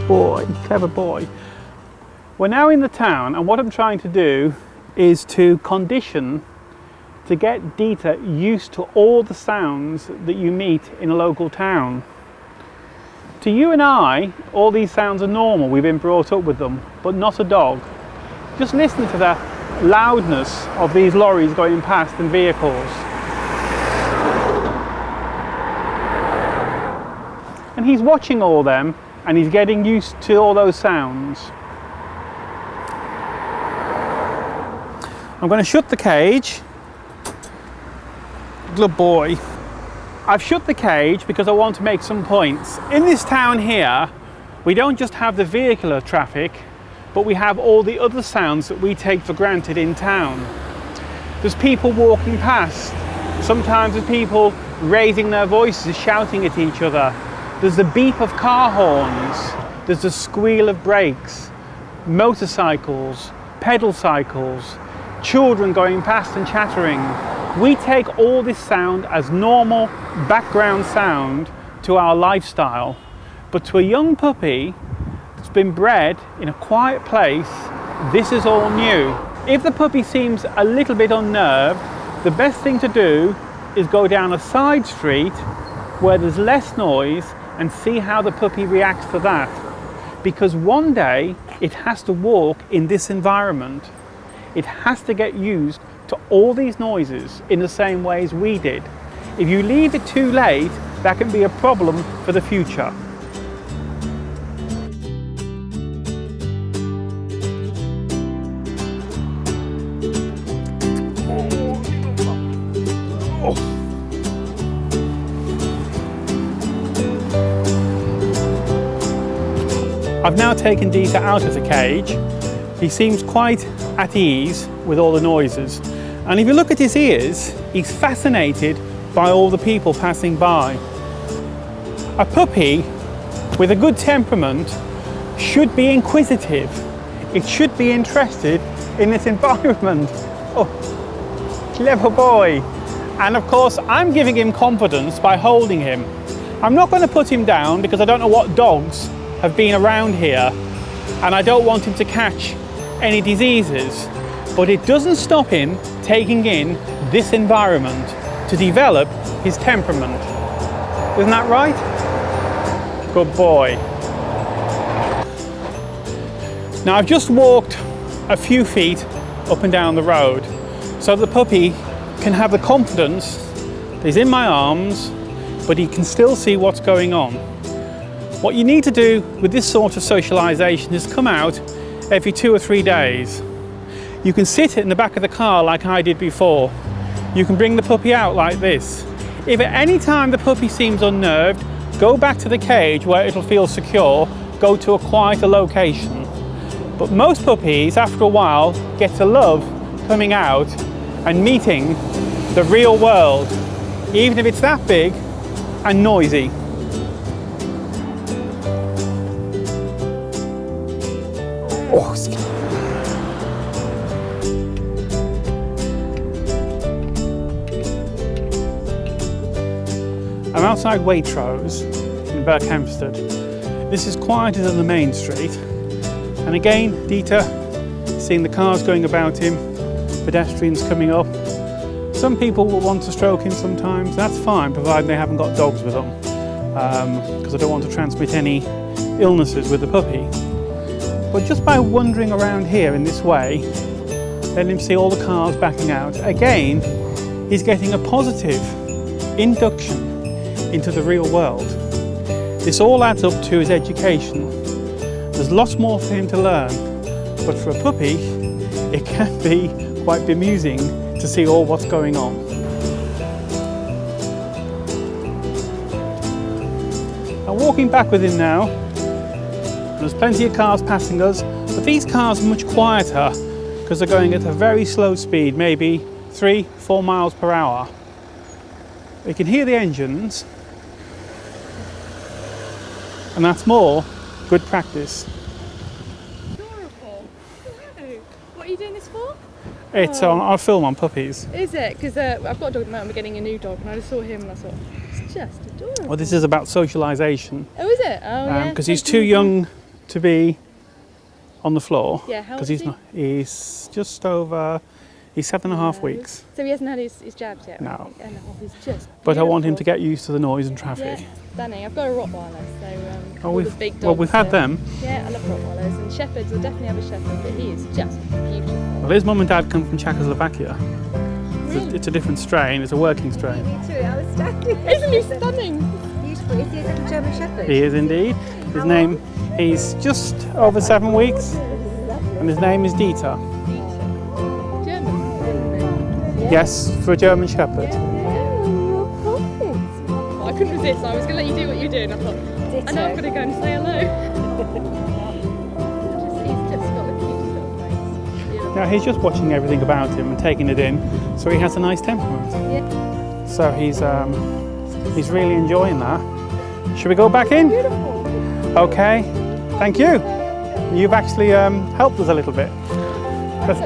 boy, clever boy. We're now in the town, and what I'm trying to do is to condition to get Dieter used to all the sounds that you meet in a local town. To you and I, all these sounds are normal, we've been brought up with them, but not a dog. Just listen to the loudness of these lorries going past and vehicles. And he's watching all them, and he's getting used to all those sounds. I'm going to shut the cage. Good boy. I've shut the cage because I want to make some points. In this town here, we don't just have the vehicular traffic, but we have all the other sounds that we take for granted in town. There's people walking past. Sometimes there's people raising their voices, shouting at each other. There's the beep of car horns. There's the squeal of brakes. Motorcycles, pedal cycles, children going past and chattering. We take all this sound as normal background sound to our lifestyle, but to a young puppy that's been bred in a quiet place, this is all new. If the puppy seems a little bit unnerved, the best thing to do is go down a side street where there's less noise and see how the puppy reacts to that. Because one day it has to walk in this environment. It has to get used to all these noises in the same way as we did. If you leave it too late, that can be a problem for the future. I've now taken Dieter out of the cage. He seems quite at ease with all the noises. And if you look at his ears, he's fascinated by all the people passing by. A puppy with a good temperament should be inquisitive. It should be interested in this environment. Oh, clever boy. And of course, I'm giving him confidence by holding him. I'm not going to put him down because I don't know what dogs have been around here, and I don't want him to catch any diseases. But it doesn't stop him taking in this environment to develop his temperament. Isn't that right? Good boy. Now I've just walked a few feet up and down the road so the puppy can have the confidence that he's in my arms, but he can still see what's going on. What you need to do with this sort of socialisation is come out every 2 or 3 days. You can sit in the back of the car like I did before. You can bring the puppy out like this. If at any time the puppy seems unnerved, go back to the cage where it'll feel secure, go to a quieter location. But most puppies, after a while, get to love coming out and meeting the real world, even if it's that big and noisy. Oh, I'm outside Waitrose in Berkhamsted. This is quieter than the main street. And again, Dieter, seeing the cars going about him, pedestrians coming up. Some people will want to stroke him sometimes. That's fine, provided they haven't got dogs with them. Because I don't want to transmit any illnesses with the puppy. But just by wandering around here in this way, letting him see all the cars backing out, again, he's getting a positive induction into the real world. This all adds up to his education. There's lots more for him to learn, but for a puppy, it can be quite bemusing to see all what's going on. I'm walking back with him now. There's plenty of cars passing us, but these cars are much quieter because they're going at a very slow speed, maybe 3-4 miles per hour. You can hear the engines, and that's more good practice. Adorable. Hello. What are you doing this for? It's I'll film on puppies. Is it? Because I've got a dog at the moment, we're getting a new dog, and I just saw him and I thought, it's just adorable. Well, this is about socialisation. Oh, is it? Oh, yeah. Because he's too young to be on the floor. Yeah, how Because old is he's not. He's just over. He's 7.5 weeks. So he hasn't had his jabs yet? or No. anything? Oh, he's just But I want him to beautiful. get used to the noise and traffic. Yeah, stunning. I've got a Rottweiler, so Oh, all the big dogs. well, we've had them. Yeah, I love Rottweilers, and Shepherds. I'll definitely have a Shepherd, but he is just beautiful. Well, his mum and dad come from Czechoslovakia. Really? It's a different strain. It's a working strain. Me too, I was standing. Isn't he stunning? Beautiful. Is he like a German Shepherd? He is indeed. His name. He's just over 7 weeks, and his name is Dieter. German. Yes, for a German Shepherd. Well, I couldn't resist. I was going to let you do what you're doing. I thought, I know I'm going to go and say hello. He's just got the cutest little face. Now he's just watching everything about him and taking it in, so he has a nice temperament. Yeah. So he's really enjoying that. Should we go back in? Beautiful. Okay. Thank you. You've actually helped us a little bit. That's